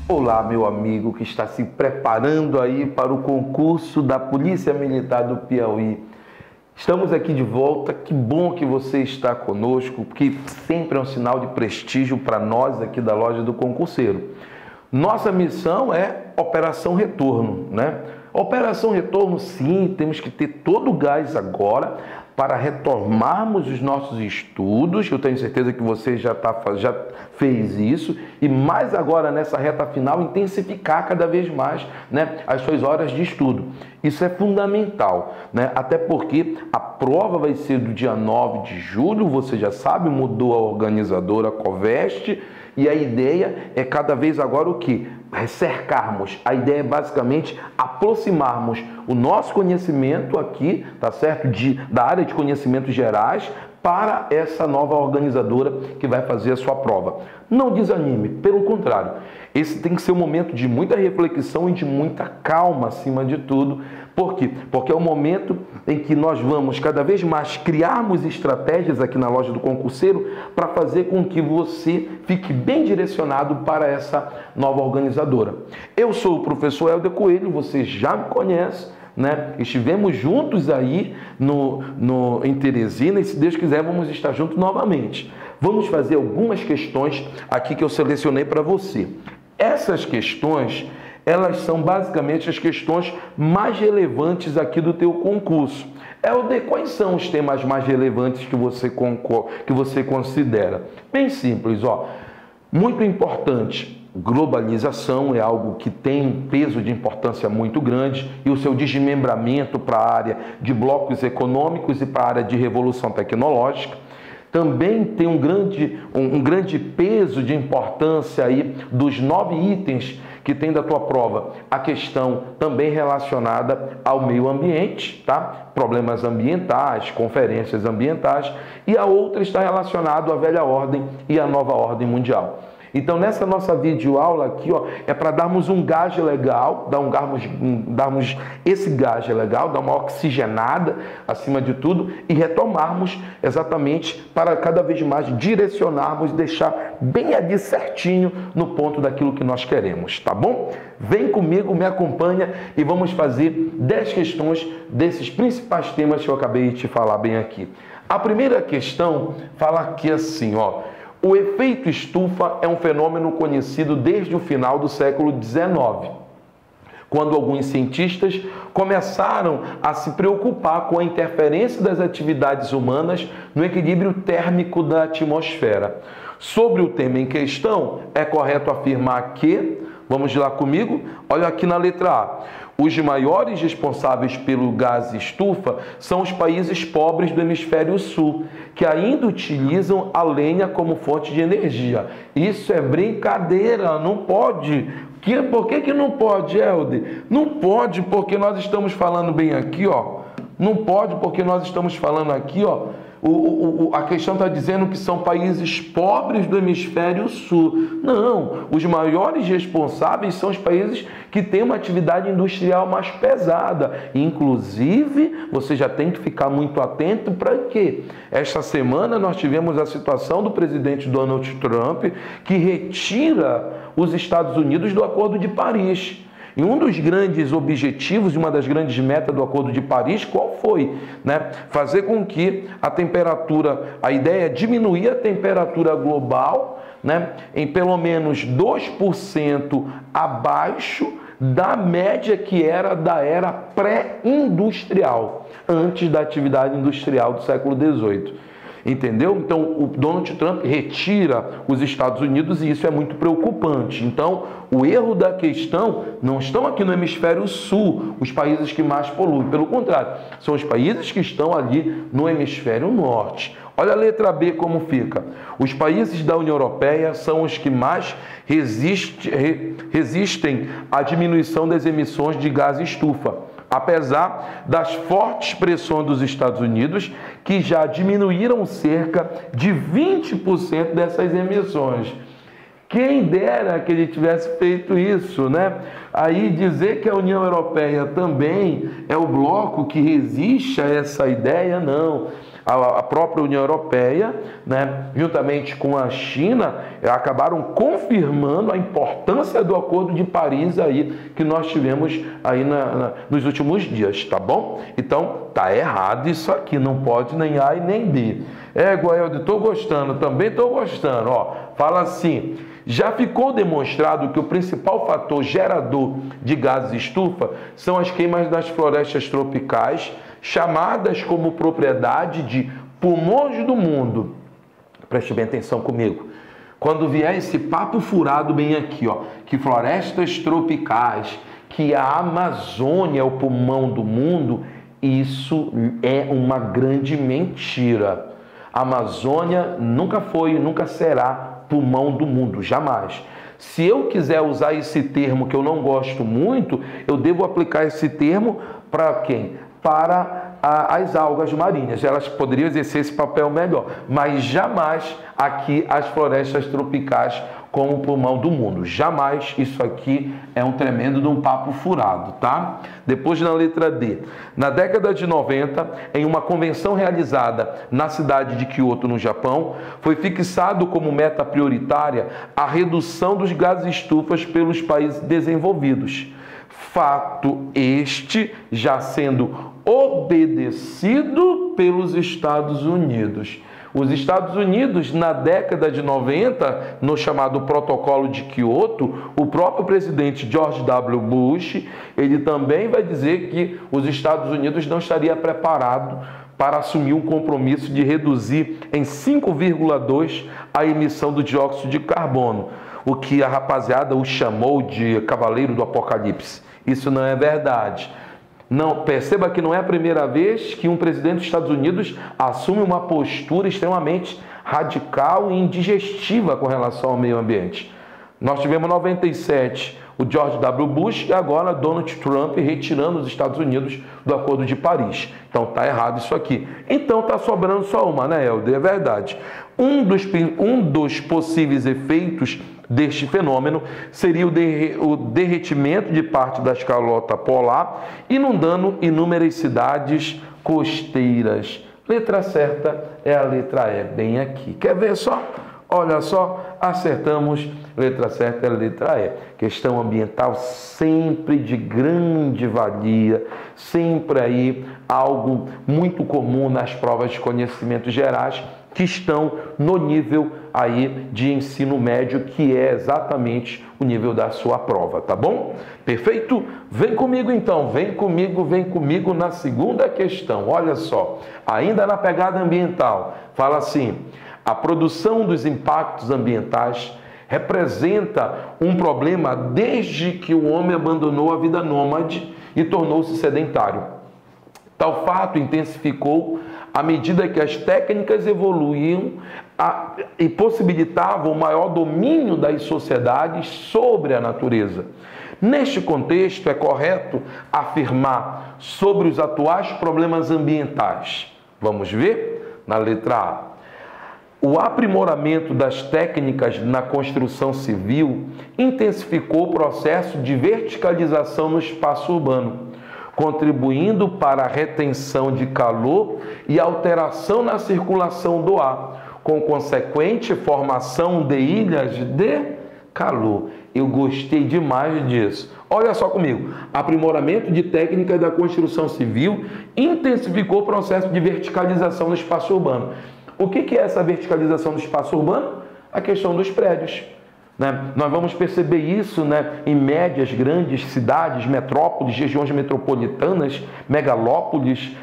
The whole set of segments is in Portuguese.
Olá, meu amigo que está se preparando aí para o concurso da Polícia Militar do Piauí. Estamos aqui de volta, que bom que você está conosco, porque sempre é um sinal de prestígio para nós aqui da Loja do Concurseiro. Nossa missão é Operação Retorno, né? Operação Retorno, sim, temos que ter todo o gás agora para retomarmos os nossos estudos. Eu tenho certeza que você já fez isso, e mais agora nessa reta final, intensificar cada vez mais, né, as suas horas de estudo. Isso é fundamental, né? Até porque a prova vai ser do dia 9 de julho, você já sabe, mudou a organizadora, a Coveste, e a ideia é cada vez agora o quê? Cercarmos. A ideia é basicamente aproximarmos o nosso conhecimento aqui, tá certo? Da área de conhecimentos gerais para essa nova organizadora que vai fazer a sua prova. Não desanime, pelo contrário. Esse tem que ser um momento de muita reflexão e de muita calma acima de tudo. Por quê? Porque é o momento em que nós vamos cada vez mais criarmos estratégias aqui na Loja do Concurseiro para fazer com que você fique bem direcionado para essa nova organizadora. Eu sou o professor Helder Coelho, você já me conhece, né? Estivemos juntos aí em Teresina, e se Deus quiser vamos estar juntos novamente. Vamos fazer algumas questões aqui que eu selecionei para você. Essas questões, elas são basicamente as questões mais relevantes aqui do teu concurso. Helder, quais são os temas mais relevantes que você considera? Bem simples, ó. Muito importante. Globalização é algo que tem um peso de importância muito grande, e o seu desmembramento para a área de blocos econômicos e para a área de revolução tecnológica. Também tem um grande peso de importância aí dos 9 itens que tem da tua prova. A questão também relacionada ao meio ambiente, tá? Problemas ambientais, conferências ambientais, e a outra está relacionada à velha ordem e à nova ordem mundial. Então, nessa nossa videoaula aqui, ó, é para darmos um gás legal, darmos esse gás legal, dar uma oxigenada acima de tudo e retomarmos exatamente para cada vez mais direcionarmos e deixar bem ali certinho no ponto daquilo que nós queremos, tá bom? Vem comigo, me acompanha e vamos fazer 10 questões desses principais temas que eu acabei de te falar bem aqui. A primeira questão fala aqui assim, ó. O efeito estufa é um fenômeno conhecido desde o final do século XIX, quando alguns cientistas começaram a se preocupar com a interferência das atividades humanas no equilíbrio térmico da atmosfera. Sobre o tema em questão, é correto afirmar que, vamos lá comigo, olha aqui na letra A, os maiores responsáveis pelo gás estufa são os países pobres do hemisfério sul, que ainda utilizam a lenha como fonte de energia. Isso é brincadeira, não pode. Por que não pode, Helder? Não pode porque nós estamos falando bem aqui, ó. Não pode porque nós estamos falando aqui, ó. A questão está dizendo que são países pobres do hemisfério sul. Não, os maiores responsáveis são os países que têm uma atividade industrial mais pesada. Inclusive, você já tem que ficar muito atento para quê? Esta semana nós tivemos a situação do presidente Donald Trump, que retira os Estados Unidos do Acordo de Paris. E um dos grandes objetivos e uma das grandes metas do Acordo de Paris, qual foi? Né? Fazer com que a ideia é diminuir a temperatura global, né, em pelo menos 2% abaixo da média que era da era pré-industrial, antes da atividade industrial do século XVIII. Entendeu? Então, o Donald Trump retira os Estados Unidos e isso é muito preocupante. Então, o erro da questão não estão aqui no hemisfério sul, os países que mais poluem. Pelo contrário, são os países que estão ali no hemisfério norte. Olha a letra B como fica. Os países da União Europeia são os que mais resistem à diminuição das emissões de gás estufa, apesar das fortes pressões dos Estados Unidos, que já diminuíram cerca de 20% dessas emissões. Quem dera que ele tivesse feito isso, né? Aí dizer que a União Europeia também é o bloco que resiste a essa ideia, não. a própria União Europeia, né, juntamente com a China, acabaram confirmando a importância do Acordo de Paris aí, que nós tivemos aí nos últimos dias, tá bom? Então, tá errado isso aqui, não pode nem A e nem B. Guaeldo, estou gostando, também estou gostando, ó, fala assim: já ficou demonstrado que o principal fator gerador de gases estufa são as queimas das florestas tropicais, chamadas como propriedade de pulmões do mundo. Preste bem atenção comigo. Quando vier esse papo furado bem aqui, ó, que florestas tropicais, que a Amazônia é o pulmão do mundo, isso é uma grande mentira. A Amazônia nunca foi e nunca será pulmão do mundo, jamais. Se eu quiser usar esse termo que eu não gosto muito, eu devo aplicar esse termo para quem? Para as algas marinhas. Elas poderiam exercer esse papel melhor, mas jamais aqui as florestas tropicais como pulmão do mundo. Jamais. Isso aqui é um tremendo de um papo furado, tá? Depois, na letra D. Na década de 90, em uma convenção realizada na cidade de Kyoto, no Japão, foi fixado como meta prioritária a redução dos gases estufas pelos países desenvolvidos. Fato este já sendo obedecido pelos Estados Unidos. Os Estados Unidos, na década de 90, no chamado Protocolo de Kyoto, o próprio presidente George W. Bush, ele também vai dizer que os Estados Unidos não estaria preparado para assumir um compromisso de reduzir em 5,2 a emissão do dióxido de carbono, o que a rapaziada o chamou de Cavaleiro do Apocalipse. Isso não é verdade. Não, perceba que não é a primeira vez que um presidente dos Estados Unidos assume uma postura extremamente radical e indigestiva com relação ao meio ambiente. Nós tivemos em 97 o George W. Bush e agora Donald Trump retirando os Estados Unidos do Acordo de Paris. Então tá errado isso aqui. Então tá sobrando só uma, né, Helder? É verdade. Um dos possíveis efeitos deste fenômeno seria o derretimento de parte da escalota polar, inundando inúmeras cidades costeiras. Letra certa é a letra E, bem aqui. Quer ver só? Olha só, acertamos. Letra certa é a letra E. Questão ambiental sempre de grande valia, sempre aí algo muito comum nas provas de conhecimentos gerais, que estão no nível aí de ensino médio, que é exatamente o nível da sua prova, tá bom? Perfeito? Vem comigo então, vem comigo na segunda questão. Olha só, ainda na pegada ambiental, fala assim: a produção dos impactos ambientais representa um problema desde que o homem abandonou a vida nômade e tornou-se sedentário. Tal fato intensificou à medida que as técnicas evoluíam e possibilitavam o maior domínio das sociedades sobre a natureza. Neste contexto, é correto afirmar sobre os atuais problemas ambientais. Vamos ver? Na letra A. O aprimoramento das técnicas na construção civil intensificou o processo de verticalização no espaço urbano, contribuindo para a retenção de calor e alteração na circulação do ar, com consequente formação de ilhas de calor. Eu gostei demais disso. Olha só comigo. Aprimoramento de técnicas da construção civil intensificou o processo de verticalização no espaço urbano. O que é essa verticalização do espaço urbano? A questão dos prédios. Nós vamos perceber isso, em médias, grandes cidades, metrópoles, regiões metropolitanas, megalópolis,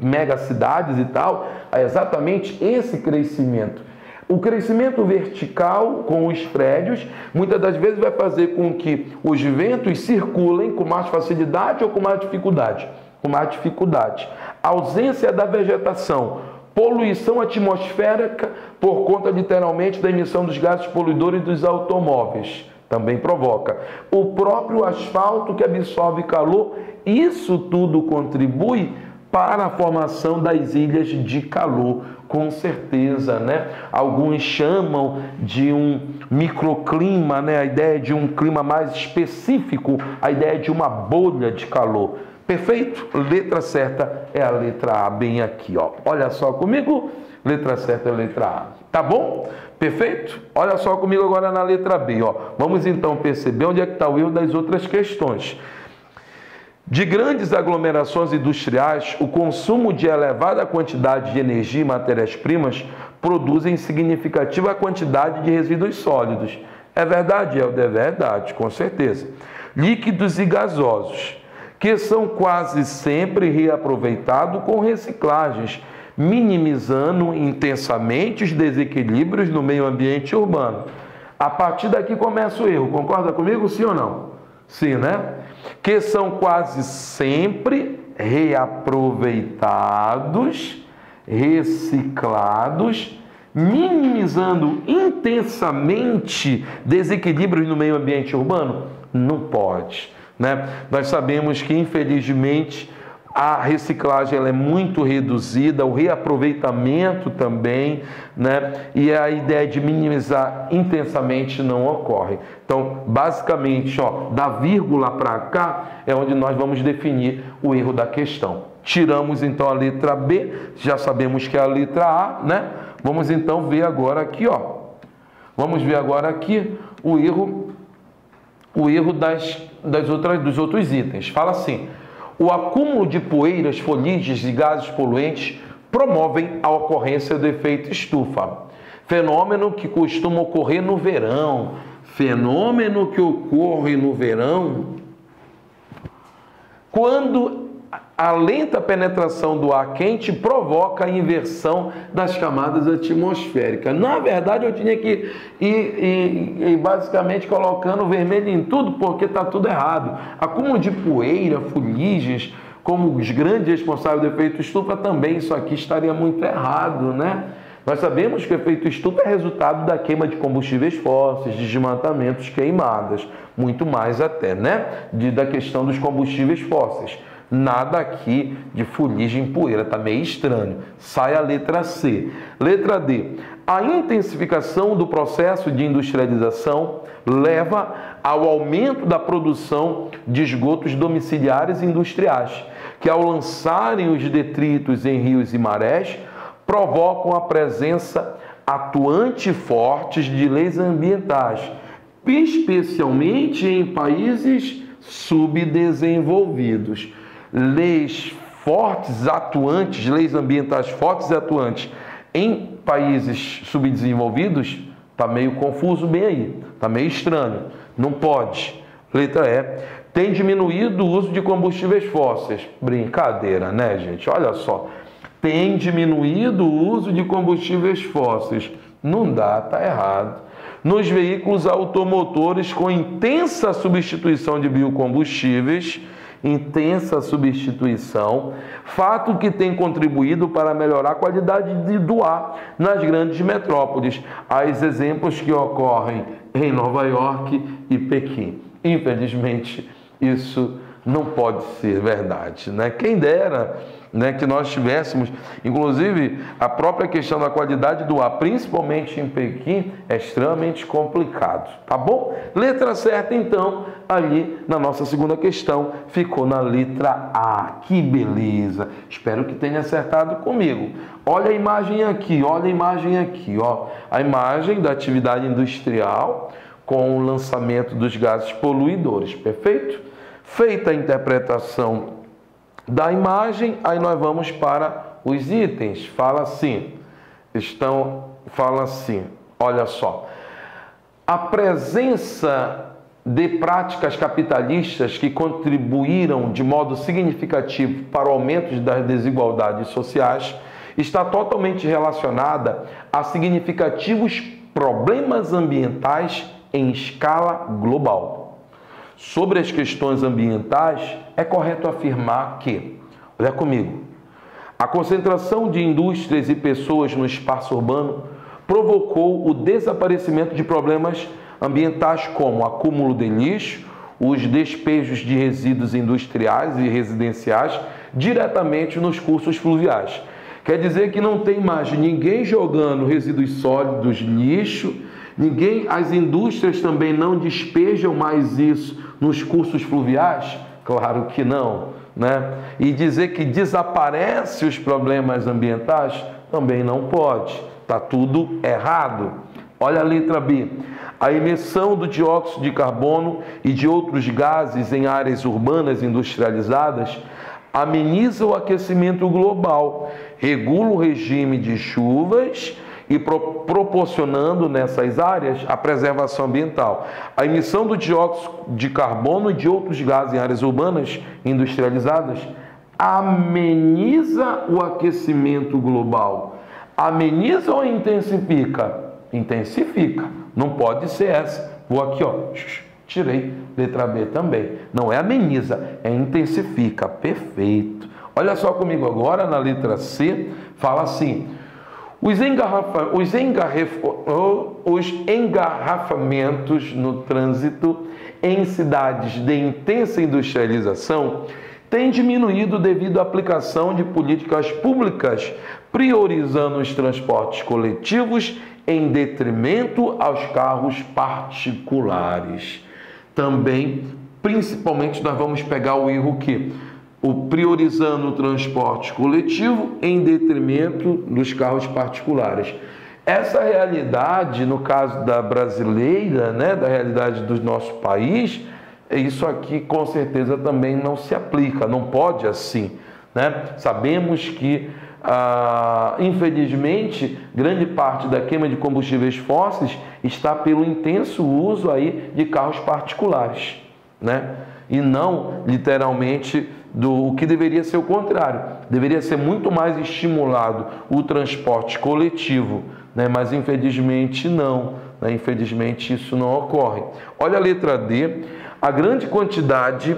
megacidades e tal. É exatamente esse crescimento. O crescimento vertical com os prédios, muitas das vezes vai fazer com que os ventos circulem com mais facilidade ou com mais dificuldade? Com mais dificuldade. A ausência da vegetação, poluição atmosférica por conta, literalmente, da emissão dos gases poluidores dos automóveis. Também provoca. O próprio asfalto que absorve calor, isso tudo contribui para a formação das ilhas de calor, com certeza, Alguns chamam de um microclima, a ideia de um clima mais específico, a ideia de uma bolha de calor. Perfeito? Letra certa é a letra A, bem aqui, ó. Olha só comigo, letra certa é a letra A. Tá bom? Perfeito? Olha só comigo agora na letra B, ó. Vamos então perceber onde é que está o erro das outras questões. De grandes aglomerações industriais, o consumo de elevada quantidade de energia e matérias-primas produzem significativa quantidade de resíduos sólidos. É verdade, Helder? É verdade, com certeza. Líquidos e gasosos, que são quase sempre reaproveitados com reciclagens, minimizando intensamente os desequilíbrios no meio ambiente urbano. A partir daqui começa o erro. Concorda comigo, sim ou não? Sim, né? Que são quase sempre reaproveitados, reciclados, minimizando intensamente desequilíbrios no meio ambiente urbano? Não pode, né? Nós sabemos que, infelizmente, a reciclagem ela é muito reduzida, o reaproveitamento também, né? E a ideia de minimizar intensamente não ocorre. Então, basicamente, ó, da vírgula para cá é onde nós vamos definir o erro da questão. Tiramos então a letra B, já sabemos que é a letra A, né? Vamos então ver agora aqui, ó. Vamos ver agora aqui o erro dos outros itens. Fala assim: o acúmulo de poeiras, fuligem e gases poluentes promovem a ocorrência do efeito estufa. Fenômeno que costuma ocorrer no verão. Fenômeno que ocorre no verão quando a lenta penetração do ar quente provoca a inversão das camadas atmosféricas. Na verdade, eu tinha que ir basicamente colocando vermelho em tudo, porque está tudo errado. Acúmulo de poeira, fuligens, como os grandes responsáveis do efeito estufa, também isso aqui estaria muito errado, né? Nós sabemos que o efeito estufa é resultado da queima de combustíveis fósseis, de desmatamentos, queimadas, muito mais até, né? Da questão dos combustíveis fósseis. Nada aqui de fuligem e poeira, está meio estranho. Sai a letra C. Letra D. A intensificação do processo de industrialização leva ao aumento da produção de esgotos domiciliares e industriais, que ao lançarem os detritos em rios e marés, provocam a presença atuante e fortes de leis ambientais, especialmente em países subdesenvolvidos. Leis fortes, atuantes, leis ambientais fortes e atuantes em países subdesenvolvidos, está meio confuso bem aí, está meio estranho, não pode. Letra E. Tem diminuído o uso de combustíveis fósseis. Brincadeira, né, gente? Olha só. Tem diminuído o uso de combustíveis fósseis. Não dá, está errado. Nos veículos automotores com intensa substituição de biocombustíveis, fato que tem contribuído para melhorar a qualidade do ar nas grandes metrópoles. Há exemplos que ocorrem em Nova York e Pequim. Infelizmente, isso não pode ser verdade, né? Quem dera, né, que nós tivéssemos, inclusive, a própria questão da qualidade do ar, principalmente em Pequim, é extremamente complicado, tá bom? Letra certa, então, ali na nossa segunda questão, ficou na letra A. Que beleza! Espero que tenha acertado comigo. Olha a imagem aqui, ó. A imagem da atividade industrial com o lançamento dos gases poluidores, perfeito? Feita a interpretação da imagem, aí nós vamos para os itens. Fala assim, olha só. A presença de práticas capitalistas que contribuíram de modo significativo para o aumento das desigualdades sociais está totalmente relacionada a significativos problemas ambientais em escala global. Sobre as questões ambientais, é correto afirmar que, olha comigo, a concentração de indústrias e pessoas no espaço urbano provocou o desaparecimento de problemas ambientais como acúmulo de lixo, os despejos de resíduos industriais e residenciais diretamente nos cursos fluviais. Quer dizer que não tem mais ninguém jogando resíduos sólidos, lixo, as indústrias também não despejam mais isso nos cursos fluviais? Claro que não, né? E dizer que desaparece os problemas ambientais também não pode. Está tudo errado. Olha a letra B. A emissão do dióxido de carbono e de outros gases em áreas urbanas industrializadas ameniza o aquecimento global, regula o regime de chuvas e proporcionando nessas áreas a preservação ambiental. A emissão do dióxido de carbono e de outros gases em áreas urbanas industrializadas ameniza o aquecimento global. Ameniza ou intensifica? Intensifica. Não pode ser essa. Vou aqui, ó, tirei letra B também. Não é ameniza, é intensifica. Perfeito. Olha só comigo agora na letra C, fala assim: os engarrafamentos no trânsito em cidades de intensa industrialização têm diminuído devido à aplicação de políticas públicas priorizando os transportes coletivos em detrimento aos carros particulares. Também, principalmente, nós vamos pegar o erro que o priorizando o transporte coletivo em detrimento dos carros particulares. Essa realidade, no caso da brasileira, né, da realidade do nosso país, isso aqui com certeza também não se aplica, não pode assim, né? Sabemos que infelizmente, grande parte da queima de combustíveis fósseis está pelo intenso uso aí de carros particulares, né? E não literalmente do que deveria ser o contrário. Deveria ser muito mais estimulado o transporte coletivo, né? Mas infelizmente não, né? Infelizmente isso não ocorre. Olha a letra D, a grande quantidade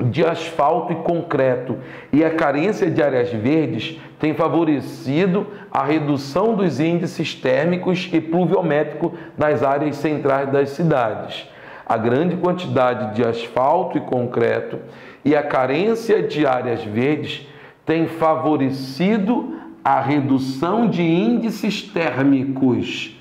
de asfalto e concreto e a carência de áreas verdes tem favorecido a redução dos índices térmicos e pluviométricos nas áreas centrais das cidades. A grande quantidade de asfalto e concreto e a carência de áreas verdes tem favorecido a redução de índices térmicos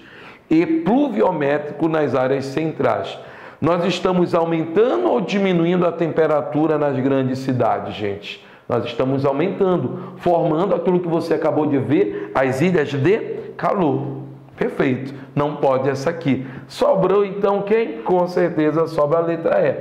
e pluviométricos nas áreas centrais. Nós estamos aumentando ou diminuindo a temperatura nas grandes cidades, gente? Nós estamos aumentando, formando aquilo que você acabou de ver, as ilhas de calor. Perfeito. Não pode essa aqui. Sobrou então quem? Com certeza sobra a letra E.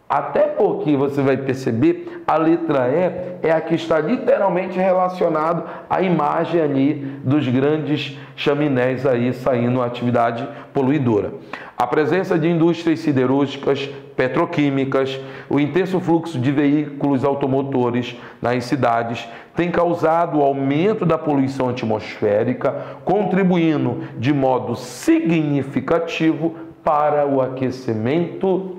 Até porque você vai perceber, a letra E é a que está literalmente relacionada à imagem ali dos grandes chaminés aí saindo atividade poluidora. A presença de indústrias siderúrgicas, petroquímicas, o intenso fluxo de veículos automotores nas cidades tem causado o aumento da poluição atmosférica, contribuindo de modo significativo para o aquecimento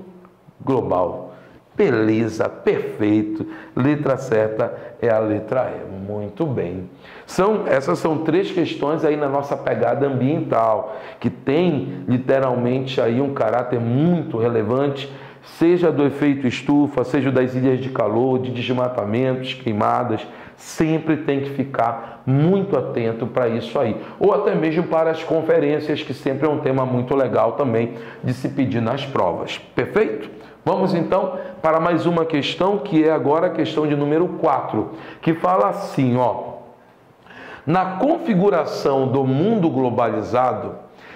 global. Beleza, perfeito. Letra certa é a letra E. Muito bem. Essas são 3 questões aí na nossa pegada ambiental, que tem literalmente aí um caráter muito relevante, seja do efeito estufa, seja das ilhas de calor, de desmatamentos, queimadas, sempre tem que ficar muito atento para isso aí. Ou até mesmo para as conferências, que sempre é um tema muito legal também de se pedir nas provas. Perfeito? Vamos então para mais uma questão, que é agora a questão de número 4, que fala assim, ó: na configuração do mundo globalizado,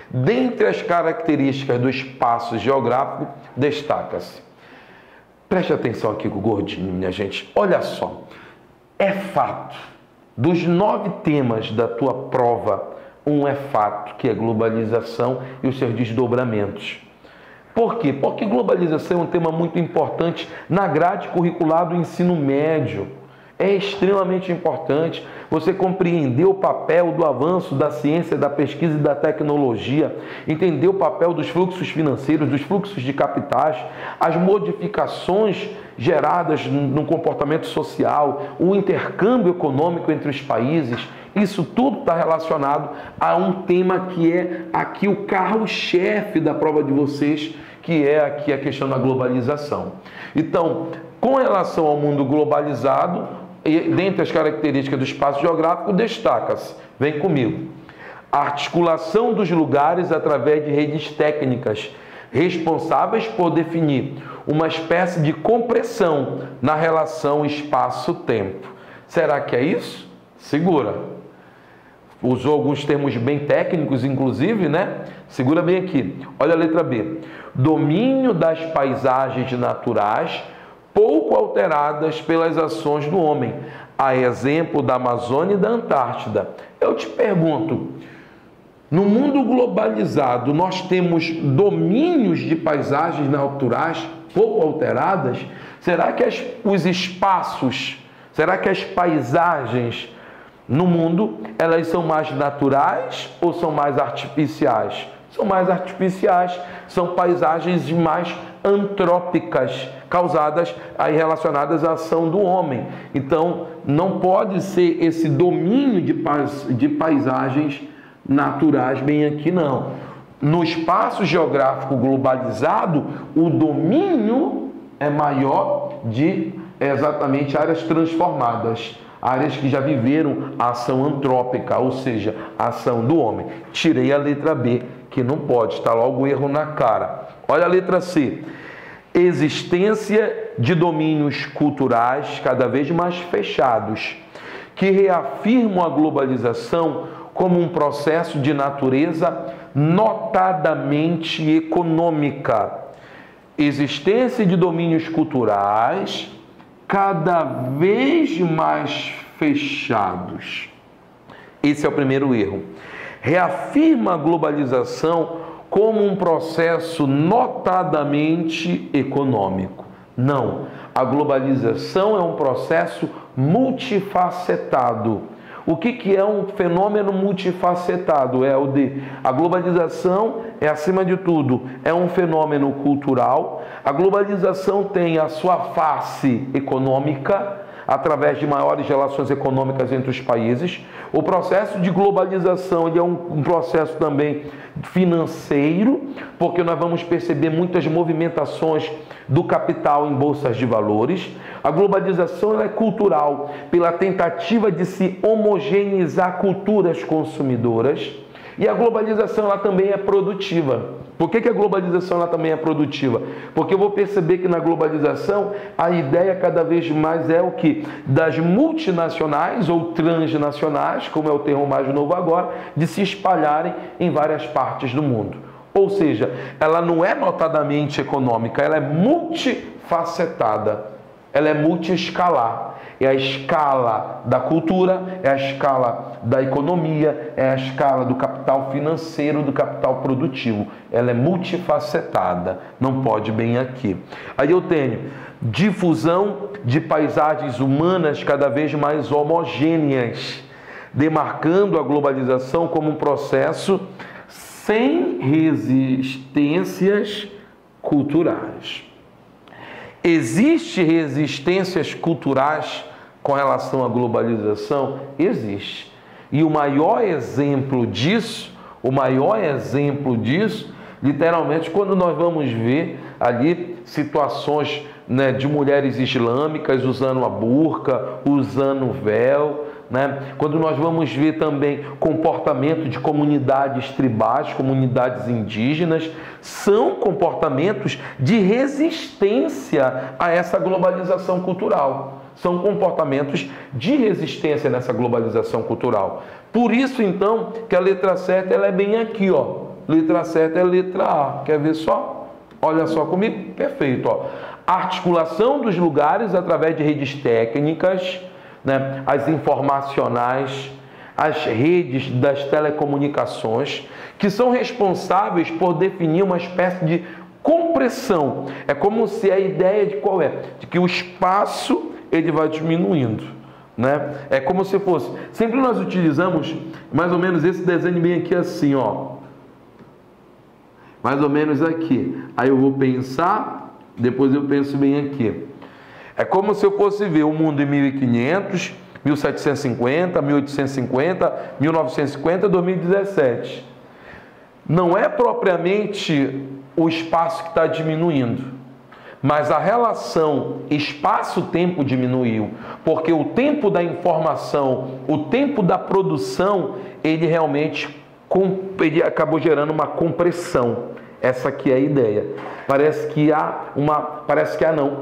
dentre as características do espaço geográfico, destaca-se. Preste atenção aqui com o gordinho, minha gente. Olha só, é fato, dos 9 temas da tua prova, um é fato, que é globalização e os seus desdobramentos. Por quê? Porque globalização é um tema muito importante na grade curricular do ensino médio. É extremamente importante você compreender o papel do avanço da ciência, da pesquisa e da tecnologia, entender o papel dos fluxos financeiros, dos fluxos de capitais, as modificações geradas no comportamento social, o intercâmbio econômico entre os países. Isso tudo está relacionado a um tema que é aqui o carro-chefe da prova de vocês, que é aqui a questão da globalização. Então, com relação ao mundo globalizado, dentre as características do espaço geográfico, destaca-se, vem comigo, a articulação dos lugares através de redes técnicas, responsáveis por definir uma espécie de compressão na relação espaço-tempo. Será que é isso? Segura. Usou alguns termos bem técnicos, inclusive, né? Segura bem aqui. Olha a letra B. Domínio das paisagens naturais pouco alteradas pelas ações do homem, a exemplo da Amazônia e da Antártida. Eu te pergunto, no mundo globalizado, nós temos domínios de paisagens naturais pouco alteradas? Será que os espaços, será que as paisagens no mundo, elas são mais naturais ou são mais artificiais? São mais artificiais, são paisagens mais antrópicas, causadas aí relacionadas à ação do homem. Então, não pode ser esse domínio de paisagens naturais bem aqui, não. No espaço geográfico globalizado, o domínio é maior de exatamente áreas transformadas, áreas que já viveram a ação antrópica, ou seja, a ação do homem. Tirei a letra B, que não pode, está logo o erro na cara. Olha a letra C. Existência de domínios culturais cada vez mais fechados, que reafirmam a globalização como um processo de natureza notadamente econômica. Existência de domínios culturais cada vez mais fechados. Esse é o primeiro erro. Reafirma a globalização como um processo notadamente econômico. Não, a globalização é um processo multifacetado. O que é um fenômeno multifacetado, Helder? A globalização é, acima de tudo, é um fenômeno cultural. A globalização tem a sua face econômica, através de maiores relações econômicas entre os países. O processo de globalização ele é um processo também financeiro, porque nós vamos perceber muitas movimentações do capital em bolsas de valores. A globalização ela é cultural, pela tentativa de se homogeneizar culturas consumidoras. E a globalização ela também é produtiva. Por que a globalização ela também é produtiva? Porque eu vou perceber que na globalização a ideia cada vez mais é o que? Das multinacionais ou transnacionais, como é o termo mais novo agora, de se espalharem em várias partes do mundo. Ou seja, ela não é notadamente econômica, ela é multifacetada, ela é multiescalar. É a escala da cultura, é a escala da economia, é a escala do capital financeiro, do capital produtivo. Ela é multifacetada, não pode bem aqui. Aí eu tenho difusão de paisagens humanas cada vez mais homogêneas, demarcando a globalização como um processo sem resistências culturais. Existem resistências culturais com relação à globalização? Existe. E o maior exemplo disso, literalmente, quando nós vamos ver ali situações, né, de mulheres islâmicas usando a burca, usando o véu, né? Quando nós vamos ver também comportamento de comunidades tribais, comunidades indígenas, são comportamentos de resistência a essa globalização cultural. São comportamentos de resistência nessa globalização cultural. Por isso, então, que a letra certa ela é bem aqui, ó. Letra certa é letra A. Quer ver só? Olha só comigo. Perfeito, ó. Articulação dos lugares através de redes técnicas, né, as informacionais, as redes das telecomunicações, que são responsáveis por definir uma espécie de compressão. É como se a ideia de qual é? De que o espaço ele vai diminuindo, né? É como se fosse... Sempre nós utilizamos mais ou menos esse desenho bem aqui assim, ó. Mais ou menos aqui. Aí eu vou pensar, depois eu penso bem aqui. É como se eu fosse ver o mundo em 1500, 1750, 1850, 1950, 2017. Não é propriamente o espaço que está diminuindo, mas a relação espaço-tempo diminuiu, porque o tempo da informação, o tempo da produção, ele realmente ele acabou gerando uma compressão. Essa aqui é a ideia.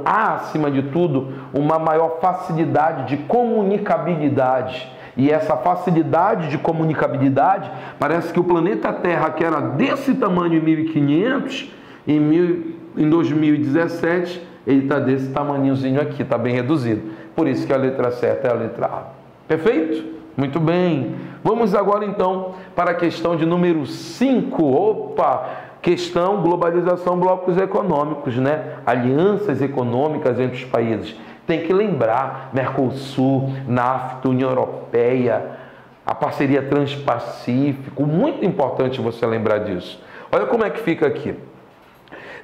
Há, acima de tudo, uma maior facilidade de comunicabilidade. E essa facilidade de comunicabilidade, parece que o planeta Terra, que era desse tamanho em 1500, em 2017, ele está desse tamanhozinho aqui, está bem reduzido. Por isso que a letra certa é a letra A. Perfeito? Muito bem. Vamos agora então para a questão de número 5. Opa! Questão globalização, blocos econômicos, né? Alianças econômicas entre os países. Tem que lembrar, Mercosul, NAFTA, União Europeia, a parceria Transpacífico, muito importante você lembrar disso. Olha como é que fica aqui.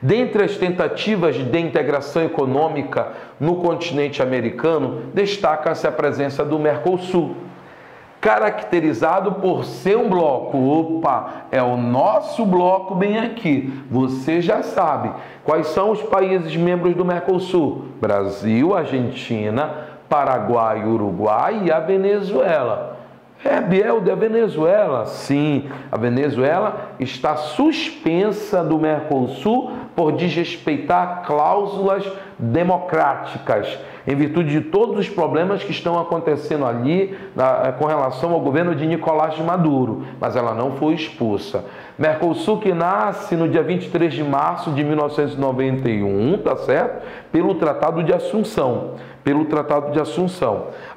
Dentre as tentativas de integração econômica no continente americano, destaca-se a presença do Mercosul, caracterizado por ser um bloco. Opa, é o nosso bloco bem aqui. Você já sabe quais são os países membros do Mercosul: Brasil, Argentina, Paraguai, Uruguai e a Venezuela. Biel, da Venezuela? Sim, a Venezuela está suspensa do Mercosul por desrespeitar cláusulas democráticas, em virtude de todos os problemas que estão acontecendo ali com relação ao governo de Nicolás Maduro, mas ela não foi expulsa. Mercosul, que nasce no dia 23 de março de 1991, tá certo? Pelo Tratado de Assunção.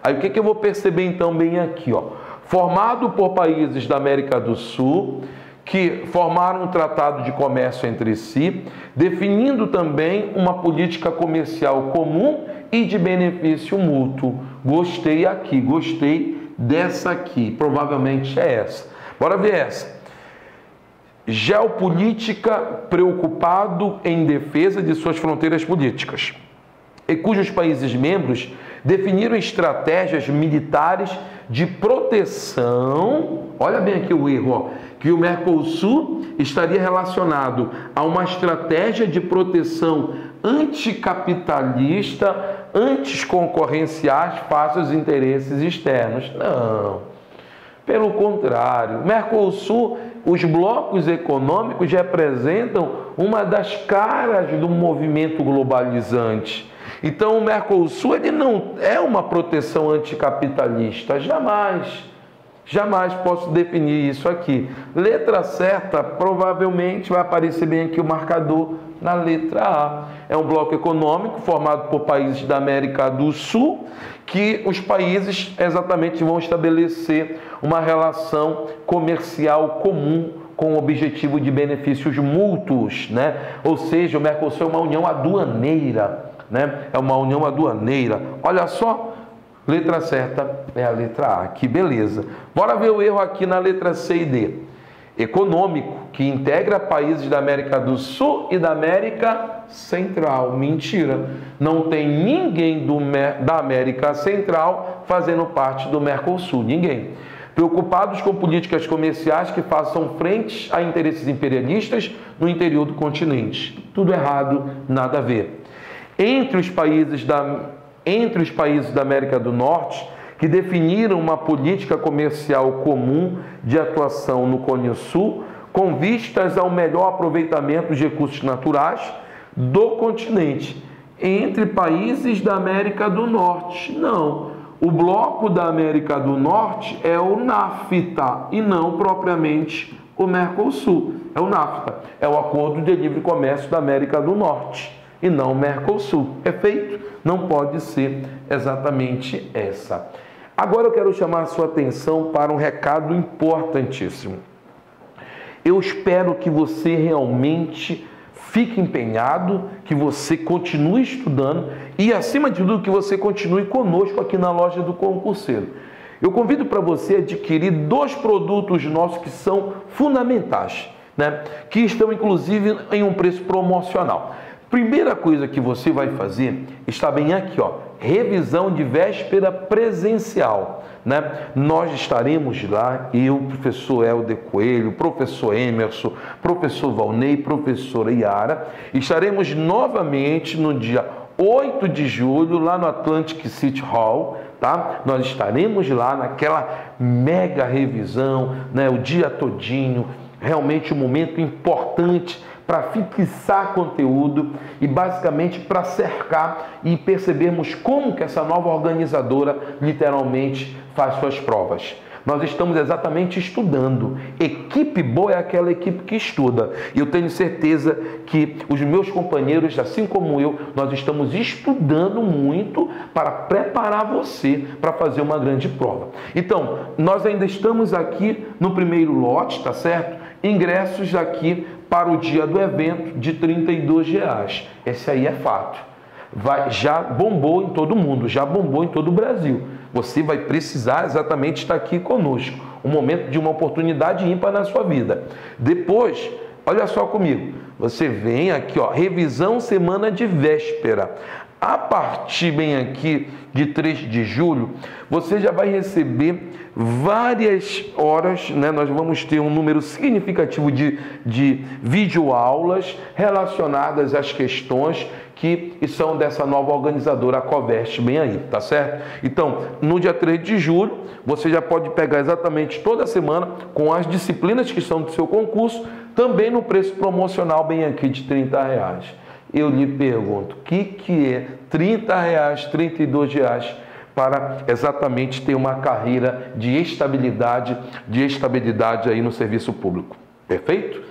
Aí o que eu vou perceber então bem aqui, ó? Formado por países da América do Sul, que formaram um tratado de comércio entre si, definindo também uma política comercial comum e de benefício mútuo. Gostei dessa aqui, provavelmente é essa. Bora ver essa. Geopolítica, preocupado em defesa de suas fronteiras políticas, e cujos países membros definiram estratégias militares de proteção. Olha bem aqui o erro, ó, que o Mercosul estaria relacionado a uma estratégia de proteção anticapitalista, anticoncorrenciais face aos interesses externos. Não. Pelo contrário, Mercosul, os blocos econômicos representam uma das caras do movimento globalizante. Então o Mercosul, ele não é uma proteção anticapitalista, jamais posso definir isso aqui. Letra certa, provavelmente vai aparecer bem aqui o marcador na letra A. É um bloco econômico formado por países da América do Sul, que os países exatamente vão estabelecer uma relação comercial comum com o objetivo de benefícios mútuos, né? Ou seja, o Mercosul é uma união aduaneira, né? É uma união aduaneira. Olha só, letra certa é a letra A. Que beleza. Bora ver o erro aqui na letra C e D. Econômico, que integra países da América do Sul e da América Central. Mentira. Não tem ninguém da América Central fazendo parte do Mercosul. Ninguém. Preocupados com políticas comerciais que façam frente a interesses imperialistas no interior do continente. Tudo errado, nada a ver. Entre os países da América do Norte, que definiram uma política comercial comum de atuação no Cone Sul, com vistas ao melhor aproveitamento dos recursos naturais do continente. Entre países da América do Norte, não. O bloco da América do Norte é o NAFTA e não propriamente o Mercosul. É o NAFTA, é o Acordo de Livre Comércio da América do Norte e não o Mercosul. Perfeito? Não pode ser exatamente essa. Agora eu quero chamar a sua atenção para um recado importantíssimo. Eu espero que você realmente fique empenhado, que você continue estudando e, acima de tudo, que você continue conosco aqui na loja do Concurseiro. Eu convido para você adquirir 2 produtos nossos que são fundamentais, né? Que estão, inclusive, em um preço promocional. Primeira coisa que você vai fazer está bem aqui, ó, revisão de véspera presencial, né? Nós estaremos lá, eu, professor Helder Coelho, professor Emerson, professor Valnei, professora Yara, estaremos novamente no dia 8 de julho, lá no Atlantic City Hall, tá? Nós estaremos lá naquela mega revisão, né? O dia todinho, realmente um momento importante para fixar conteúdo e basicamente para cercar e percebermos como que essa nova organizadora literalmente faz suas provas. Nós estamos exatamente estudando. Equipe boa é aquela equipe que estuda. E eu tenho certeza que os meus companheiros, assim como eu, nós estamos estudando muito para preparar você para fazer uma grande prova. Então, nós ainda estamos aqui no primeiro lote, tá certo? Ingressos aqui para o dia do evento de R$32. Esse aí é fato. Já bombou em todo mundo, já bombou em todo o Brasil. Você vai precisar exatamente estar aqui conosco. Um momento de uma oportunidade ímpar na sua vida. Depois, olha só comigo. Você vem aqui, ó, revisão semana de véspera. A partir bem aqui de 3 de julho, você já vai receber várias horas, né? Nós vamos ter um número significativo de videoaulas relacionadas às questões que são dessa nova organizadora, a Covest, bem aí, tá certo? Então, no dia 3 de julho, você já pode pegar exatamente toda semana com as disciplinas que são do seu concurso, também no preço promocional bem aqui de R$30. Eu lhe pergunto, o que é R$30, R$32 para exatamente ter uma carreira de estabilidade aí no serviço público? Perfeito?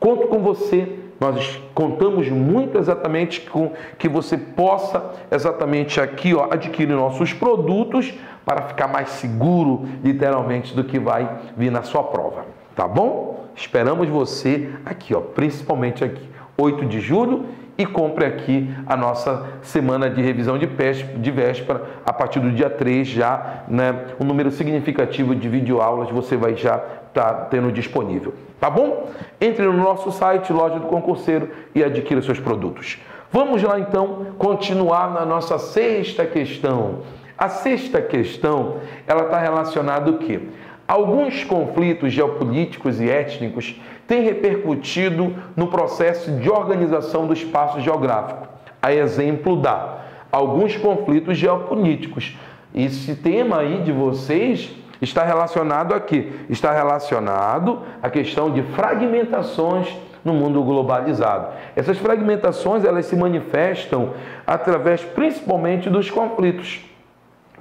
Conto com você. Nós contamos muito exatamente com que você possa exatamente aqui, ó, adquirir nossos produtos para ficar mais seguro, literalmente, do que vai vir na sua prova. Tá bom? Esperamos você aqui, ó, principalmente aqui, 8 de julho, e compre aqui a nossa semana de revisão de véspera, a partir do dia 3 já, né, um número significativo de videoaulas você vai já estar tendo disponível, tá bom? Entre no nosso site, Loja do Concurseiro, e adquira seus produtos. Vamos lá então continuar na nossa sexta questão. A sexta questão, ela está relacionada ao quê? Alguns conflitos geopolíticos e étnicos têm repercutido no processo de organização do espaço geográfico. A exemplo da alguns conflitos geopolíticos. Esse tema aí de vocês está relacionado a quê? Está relacionado à questão de fragmentações no mundo globalizado. Essas fragmentações, elas se manifestam através principalmente dos conflitos.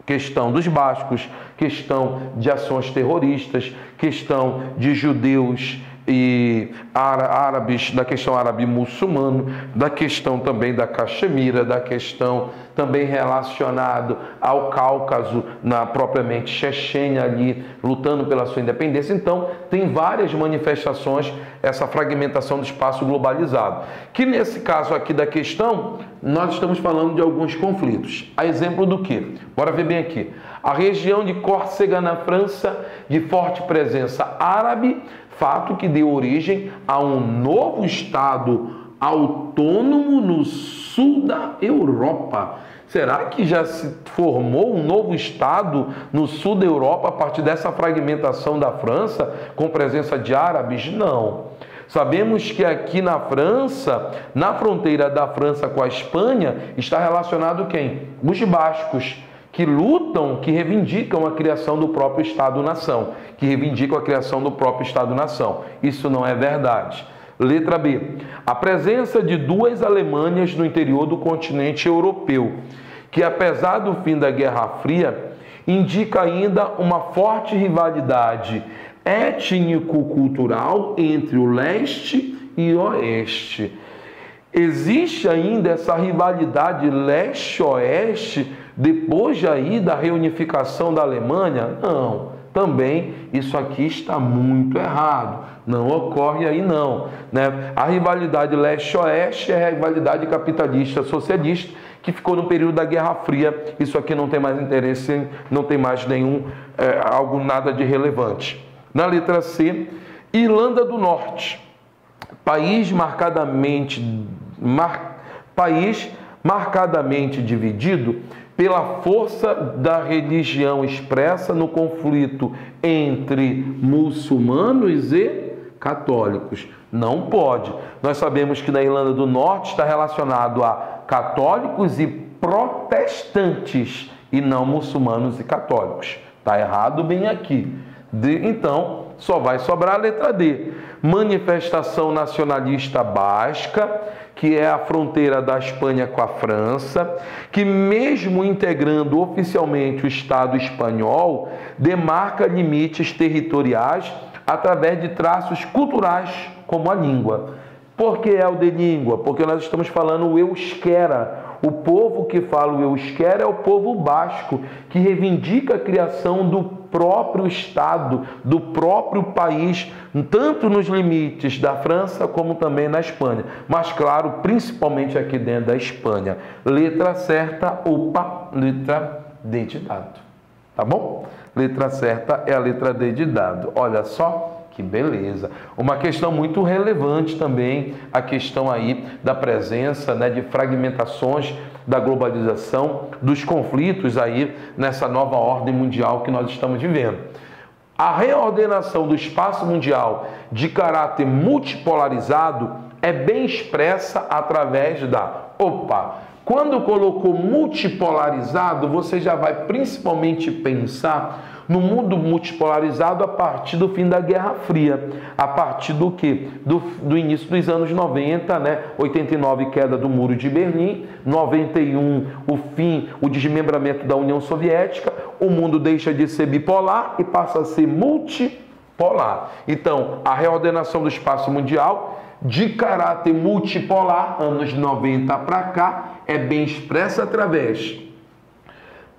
Questão dos bascos, questão de ações terroristas, questão de judeus e árabes, da questão árabe-muçulmano, da questão também da Caxemira, da questão também relacionado ao Cáucaso, propriamente Chechênia ali, lutando pela sua independência. Então, tem várias manifestações, essa fragmentação do espaço globalizado. Que nesse caso aqui da questão, nós estamos falando de alguns conflitos. A exemplo do quê? Bora ver bem aqui. A região de Córcega, na França, de forte presença árabe, fato que deu origem a um novo estado autônomo no sul da Europa. Será que já se formou um novo estado no sul da Europa a partir dessa fragmentação da França com presença de árabes? Não. Sabemos que aqui na França, na fronteira da França com a Espanha, está relacionado quem? Os bascos, que lutam, que reivindicam a criação do próprio Estado-nação, que reivindicam a criação do próprio Estado-nação. Isso não é verdade. Letra B. A presença de duas Alemanhas no interior do continente europeu, que apesar do fim da Guerra Fria, indica ainda uma forte rivalidade étnico-cultural entre o leste e o oeste. Existe ainda essa rivalidade leste-oeste depois aí da reunificação da Alemanha? Não. Também isso aqui está muito errado. Não ocorre aí não, né? A rivalidade leste-oeste é a rivalidade capitalista-socialista que ficou no período da Guerra Fria. Isso aqui não tem mais interesse, não tem mais nada de relevante. Na letra C, Irlanda do Norte, país marcadamente dividido pela força da religião expressa no conflito entre muçulmanos e católicos. Não pode. Nós sabemos que na Irlanda do Norte está relacionado a católicos e protestantes e não muçulmanos e católicos. Está errado bem aqui. Então, só vai sobrar a letra D. manifestação nacionalista basca, que é a fronteira da Espanha com a França, que mesmo integrando oficialmente o Estado espanhol, demarca limites territoriais através de traços culturais, como a língua. Por que é o de língua? Porque nós estamos falando o euskera. O povo que fala o euskera é o povo basco, que reivindica a criação do próprio Estado, do próprio país, tanto nos limites da França como também na Espanha. Mas, claro, principalmente aqui dentro da Espanha. Letra certa, opa, letra D de dado. Tá bom? Letra certa é a letra D de dado. Olha só. Que beleza. Uma questão muito relevante também, a questão aí da presença, né, de fragmentações da globalização, dos conflitos aí nessa nova ordem mundial que nós estamos vivendo. A reordenação do espaço mundial de caráter multipolarizado é bem expressa através da... Quando colocou multipolarizado, você já vai principalmente pensar no mundo multipolarizado a partir do fim da Guerra Fria. A partir do quê? Do início dos anos 90, né? 89, queda do Muro de Berlim. 91, o desmembramento da União Soviética. O mundo deixa de ser bipolar e passa a ser multipolar. Então, a reordenação do espaço mundial de caráter multipolar, anos 90 para cá, é bem expressa através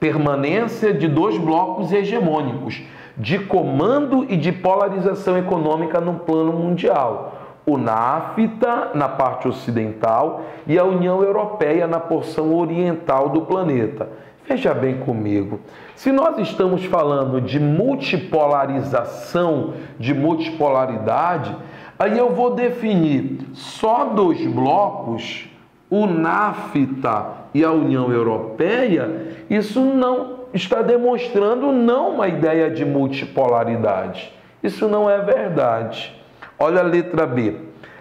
permanência de dois blocos hegemônicos, de comando e de polarização econômica no plano mundial. O NAFTA na parte ocidental e a União Europeia na porção oriental do planeta. Veja bem comigo, se nós estamos falando de multipolarização, de multipolaridade, aí eu vou definir só dois blocos, o NAFTA e a União Europeia. Isso não está demonstrando uma ideia de multipolaridade. Isso não é verdade. Olha a letra B.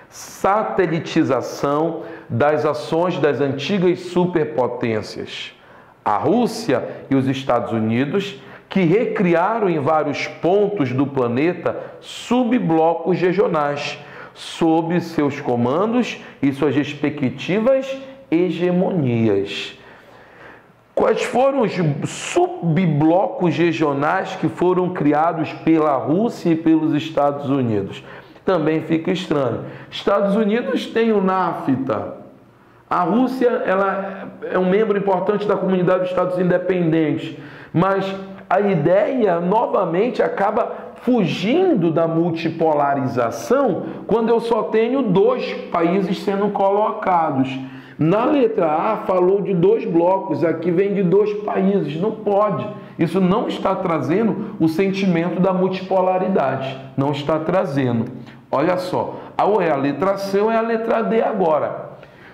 Satelitização das ações das antigas superpotências. A Rússia e os Estados Unidos, que recriaram em vários pontos do planeta subblocos regionais, sob seus comandos e suas respectivas hegemonias. Quais foram os subblocos regionais que foram criados pela Rússia e pelos Estados Unidos? Também fica estranho. Estados Unidos tem o NAFTA. A Rússia, ela é um membro importante da comunidade dos Estados Independentes, mas a ideia novamente acaba fugindo da multipolarização quando eu só tenho dois países sendo colocados. Na letra A falou de dois blocos, aqui vem de dois países, não pode. Isso não está trazendo o sentimento da multipolaridade, não está trazendo. Olha só, ou é a letra C ou é a letra D agora.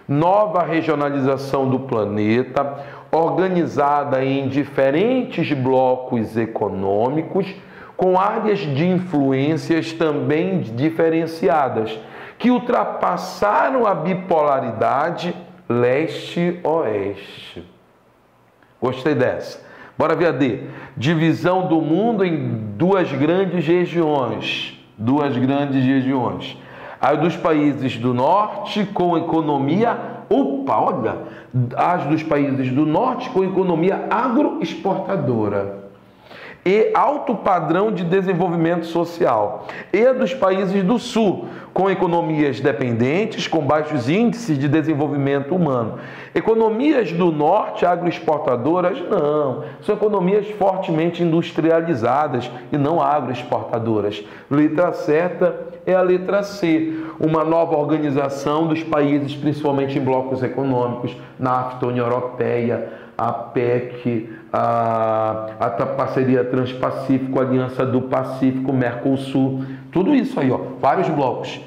Nova regionalização do planeta, organizada em diferentes blocos econômicos, com áreas de influências também diferenciadas, que ultrapassaram a bipolaridade leste-oeste. Gostei dessa. Bora ver a D. Divisão do mundo em duas grandes regiões. A dos países do norte com economia... As dos países do norte com economia agroexportadora e alto padrão de desenvolvimento social, e a dos países do sul, com economias dependentes, com baixos índices de desenvolvimento humano. Economias do norte agroexportadoras, não, são economias fortemente industrializadas e não agroexportadoras. Letra certa é a letra C, uma nova organização dos países, principalmente em blocos econômicos, NAFTA, União Europeia, a PEC, a Parceria Transpacífico, Aliança do Pacífico, Mercosul, tudo isso aí, ó, vários blocos,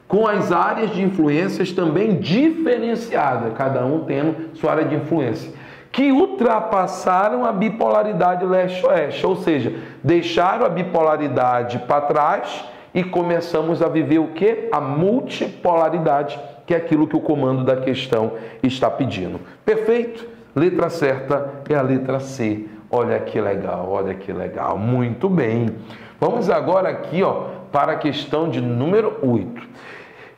com as áreas de influências também diferenciadas, cada um tendo sua área de influência, que ultrapassaram a bipolaridade leste-oeste, ou seja, deixaram a bipolaridade para trás e começamos a viver o quê? A multipolaridade, que é aquilo que o comando da questão está pedindo. Perfeito? Letra certa é a letra C. Olha que legal, muito bem. Vamos agora aqui, ó, para a questão de número 8.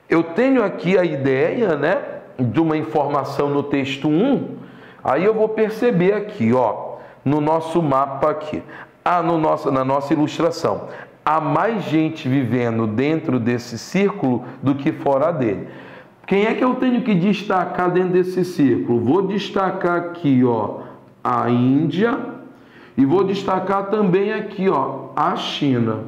Eu tenho aqui a ideia, né, de uma informação no texto 1, aí eu vou perceber aqui, ó, no nosso mapa aqui, na nossa ilustração, há mais gente vivendo dentro desse círculo do que fora dele. Quem é que eu tenho que destacar dentro desse círculo? Vou destacar aqui, ó, a Índia e vou destacar também aqui, ó, a China.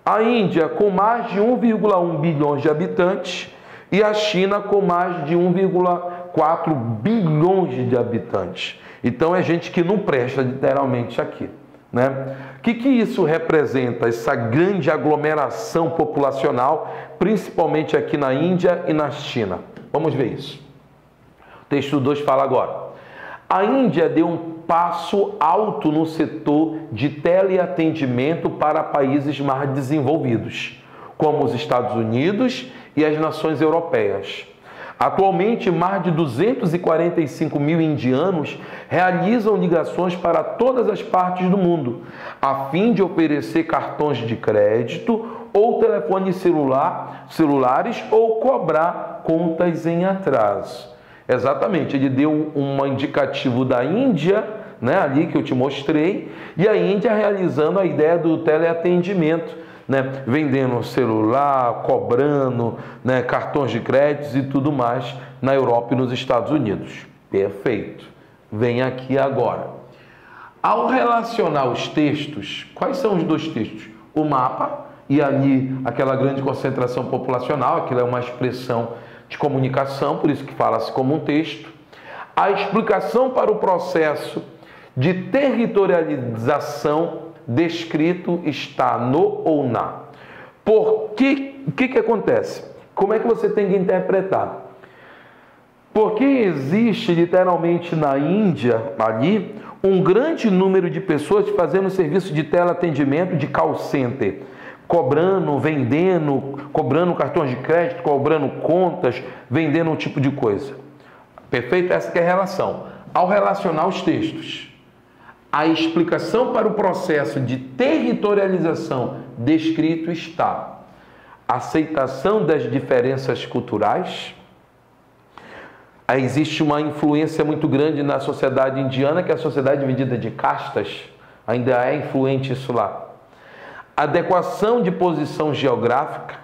A Índia com mais de 1,1 bilhões de habitantes e a China com mais de 1,4 bilhões de habitantes. Então é gente que não presta literalmente aqui, né? O que isso representa? Essa grande aglomeração populacional, principalmente aqui na Índia e na China. Vamos ver isso. O texto 2 fala agora. A Índia deu um passo alto no setor de teleatendimento para países mais desenvolvidos, como os Estados Unidos e as nações europeias. Atualmente, mais de 245 mil indianos realizam ligações para todas as partes do mundo, a fim de oferecer cartões de crédito ou telefones celulares ou cobrar contas em atraso. Exatamente, ele deu um indicativo da Índia, né, ali que eu te mostrei, e a Índia realizando a ideia do teleatendimento, né, vendendo celular, cobrando, né, cartões de crédito e tudo mais na Europa e nos Estados Unidos. Perfeito. Vem aqui agora. Ao relacionar os textos, quais são os dois textos? O mapa e ali aquela grande concentração populacional, aquilo é uma expressão de comunicação, por isso que fala-se como um texto. A explicação para o processo de territorialização descrito está no ou na. O que acontece? Como é que você tem que interpretar? Porque existe literalmente na Índia, ali, um grande número de pessoas fazendo serviço de teleatendimento de call center, cobrando, vendendo, cobrando cartões de crédito, cobrando contas, vendendo um tipo de coisa. Perfeito? Essa que é a relação. Ao relacionar os textos, a explicação para o processo de territorialização descrito está aceitação das diferenças culturais. Existe uma influência muito grande na sociedade indiana, que é a sociedade dividida de castas, ainda é influente isso lá. Adequação de posição geográfica,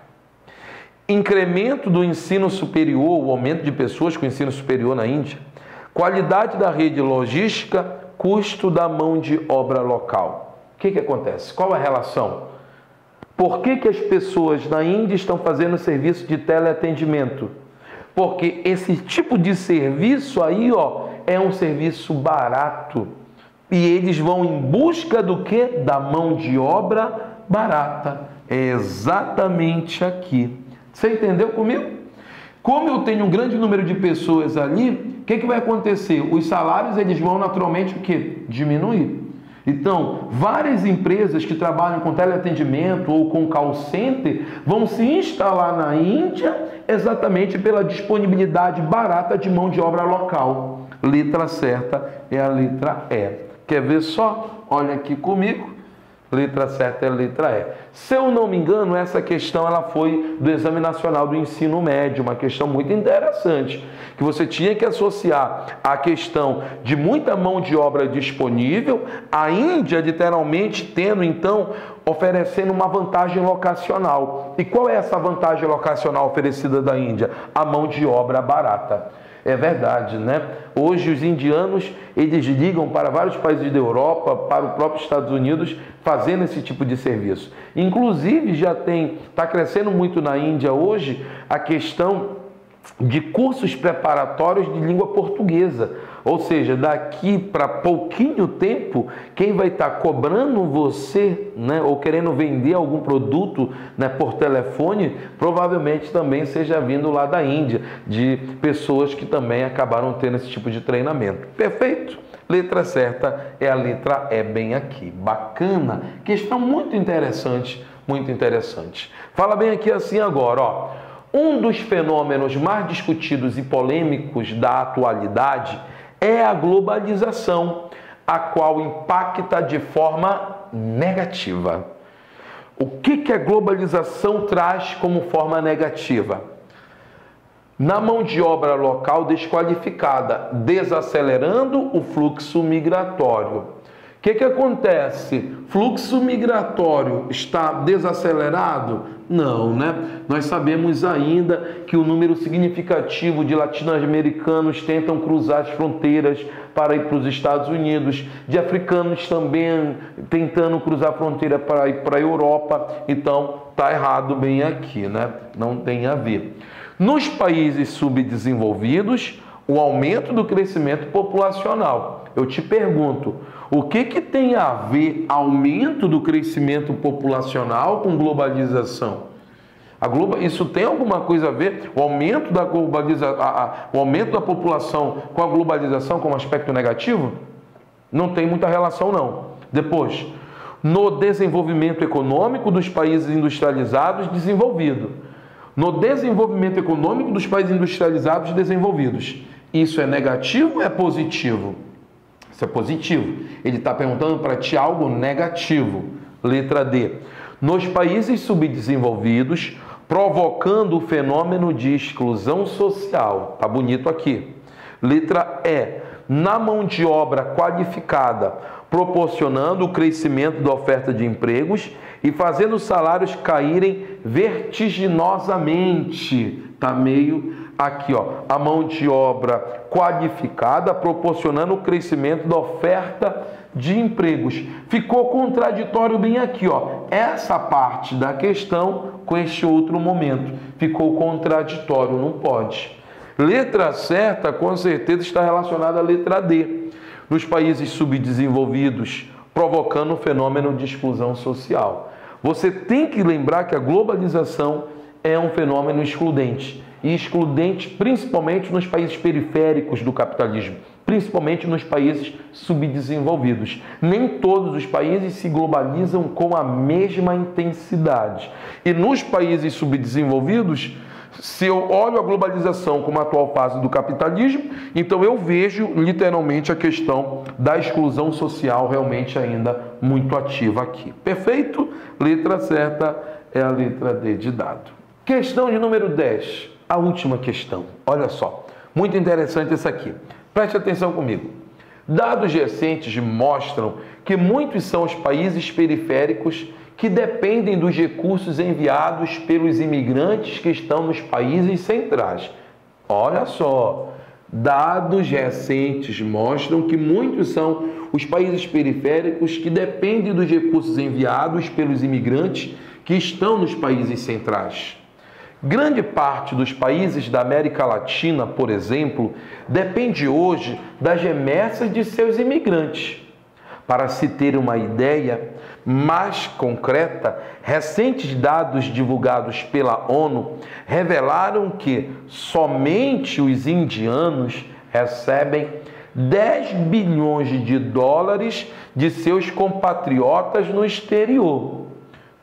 incremento do ensino superior, o aumento de pessoas com ensino superior na Índia, qualidade da rede logística, custo da mão de obra local. O que acontece? Qual a relação? Por que as pessoas na Índia estão fazendo serviço de teleatendimento? Porque esse tipo de serviço aí, ó, é um serviço barato. E eles vão em busca do quê? Da mão de obra barata. É exatamente aqui. Você entendeu comigo? Como eu tenho um grande número de pessoas ali, o que vai acontecer? Os salários eles vão naturalmente o quê? Diminuir. Então, várias empresas que trabalham com teleatendimento ou com call center vão se instalar na Índia exatamente pela disponibilidade barata de mão de obra local. Letra certa é a letra E. Quer ver só? Olha aqui comigo. Letra certa é a letra E. Se eu não me engano, essa questão ela foi do Exame Nacional do Ensino Médio, uma questão muito interessante, que você tinha que associar a questão de muita mão de obra disponível, a Índia literalmente tendo, então, oferecendo uma vantagem locacional. E qual é essa vantagem locacional oferecida da Índia? A mão de obra barata. É verdade, né? Hoje os indianos, eles ligam para vários países da Europa, para o próprio Estados Unidos, fazendo esse tipo de serviço. Inclusive, está crescendo muito na Índia hoje a questão de cursos preparatórios de língua portuguesa. Ou seja, daqui para pouquinho tempo, quem vai estar cobrando você, né, ou querendo vender algum produto, né, por telefone, provavelmente também seja vindo lá da Índia, de pessoas que também acabaram tendo esse tipo de treinamento. Perfeito? Letra certa é a letra E bem aqui. Bacana. Questão muito interessante, muito interessante. Fala bem aqui assim agora, ó. Um dos fenômenos mais discutidos e polêmicos da atualidade é a globalização, a qual impacta de forma negativa. O que a globalização traz como forma negativa? Na mão de obra local desqualificada, desacelerando o fluxo migratório. O que acontece? Fluxo migratório está desacelerado? Não, né? Nós sabemos ainda que o número significativo de latino-americanos tentam cruzar as fronteiras para ir para os Estados Unidos, de africanos também tentando cruzar a fronteira para ir para a Europa. Então, está errado bem aqui, né? Não tem a ver. Nos países subdesenvolvidos, o aumento do crescimento populacional. Eu te pergunto, o que tem a ver aumento do crescimento populacional com globalização? Isso tem alguma coisa a ver? O aumento da o aumento da população com a globalização como aspecto negativo? Não tem muita relação, não. Depois, no desenvolvimento econômico dos países industrializados desenvolvidos. No desenvolvimento econômico dos países industrializados desenvolvidos. Isso é negativo ou é positivo? Isso é positivo. Ele está perguntando para ti algo negativo. Letra D. Nos países subdesenvolvidos, provocando o fenômeno de exclusão social. Tá bonito aqui. Letra E. Na mão de obra qualificada, proporcionando o crescimento da oferta de empregos e fazendo os salários caírem vertiginosamente. Tá meio aqui, ó. A mão de obra qualificada, proporcionando o crescimento da oferta de empregos. Ficou contraditório bem aqui, ó. Essa parte da questão com este outro momento. Ficou contraditório, não pode. Letra certa, com certeza, está relacionada à letra D. Nos países subdesenvolvidos, provocando o fenômeno de exclusão social. Você tem que lembrar que a globalização é um fenômeno excludente. E excludente principalmente nos países periféricos do capitalismo, principalmente nos países subdesenvolvidos. Nem todos os países se globalizam com a mesma intensidade. E nos países subdesenvolvidos, se eu olho a globalização como a atual fase do capitalismo, então eu vejo literalmente a questão da exclusão social realmente ainda muito ativa aqui. Perfeito? Letra certa é a letra D de dado. Questão de número 10. A última questão. Olha só. Muito interessante essa aqui. Preste atenção comigo. Dados recentes mostram que muitos são os países periféricos que dependem dos recursos enviados pelos imigrantes que estão nos países centrais. Olha só, dados recentes mostram que muitos são os países periféricos que dependem dos recursos enviados pelos imigrantes que estão nos países centrais. Grande parte dos países da América Latina, por exemplo, depende hoje das remessas de seus imigrantes. Para se ter uma ideia mais concreta, recentes dados divulgados pela ONU revelaram que somente os indianos recebem 10 bilhões de dólares de seus compatriotas no exterior.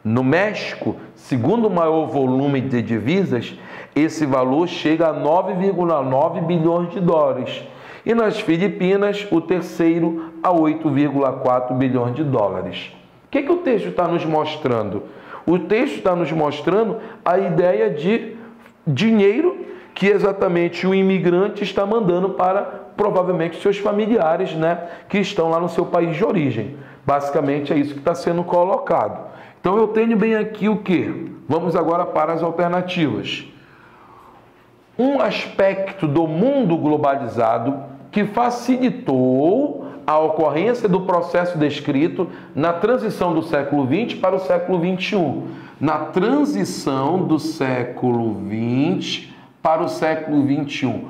No México, segundo o maior volume de divisas, esse valor chega a 9,9 bilhões de dólares. E nas Filipinas, o terceiro a 8,4 bilhões de dólares. O que o texto está nos mostrando? O texto está nos mostrando a ideia de dinheiro que exatamente o imigrante está mandando para, provavelmente, seus familiares, né, que estão lá no seu país de origem. Basicamente é isso que está sendo colocado. Então eu tenho bem aqui o quê? Vamos agora para as alternativas. Um aspecto do mundo globalizado que facilitou a ocorrência do processo descrito na transição do século XX para o século XXI. Na transição do século XX para o século XXI. O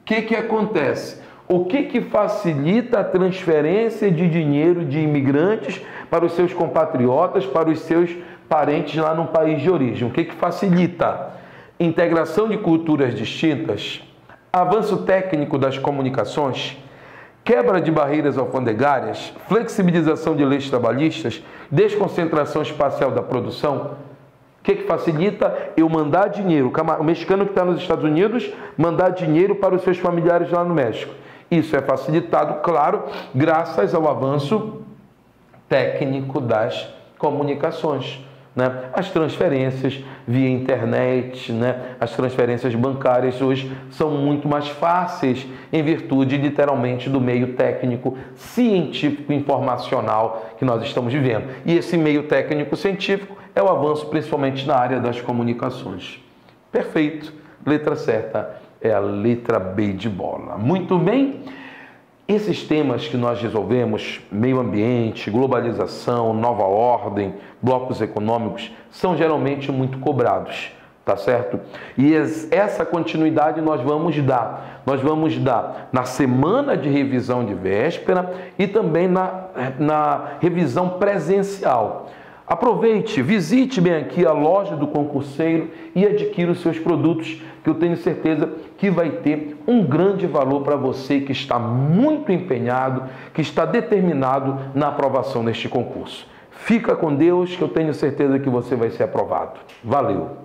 que acontece? O que facilita a transferência de dinheiro de imigrantes para os seus compatriotas, para os seus parentes lá no país de origem? O que facilita? Integração de culturas distintas, avanço técnico das comunicações, quebra de barreiras alfandegárias, flexibilização de leis trabalhistas, desconcentração espacial da produção. O que facilita? Eu mandar dinheiro, o mexicano que está nos Estados Unidos, mandar dinheiro para os seus familiares lá no México. Isso é facilitado, claro, graças ao avanço técnico das comunicações. né? As transferências via internet, né? As transferências bancárias hoje são muito mais fáceis em virtude, literalmente, do meio técnico, científico, informacional que nós estamos vivendo. E esse meio técnico científico é o avanço principalmente na área das comunicações. Perfeito. Letra certa é a letra B de bola. Muito bem. Esses temas que nós resolvemos, meio ambiente, globalização, nova ordem, blocos econômicos, são geralmente muito cobrados, tá certo? E essa continuidade nós vamos dar. Nós vamos dar na semana de revisão de véspera e também na revisão presencial. Aproveite, visite bem aqui a loja do concurseiro e adquira os seus produtos, que eu tenho certeza que vai ter um grande valor para você que está muito empenhado, que está determinado na aprovação neste concurso. Fica com Deus, que eu tenho certeza que você vai ser aprovado. Valeu!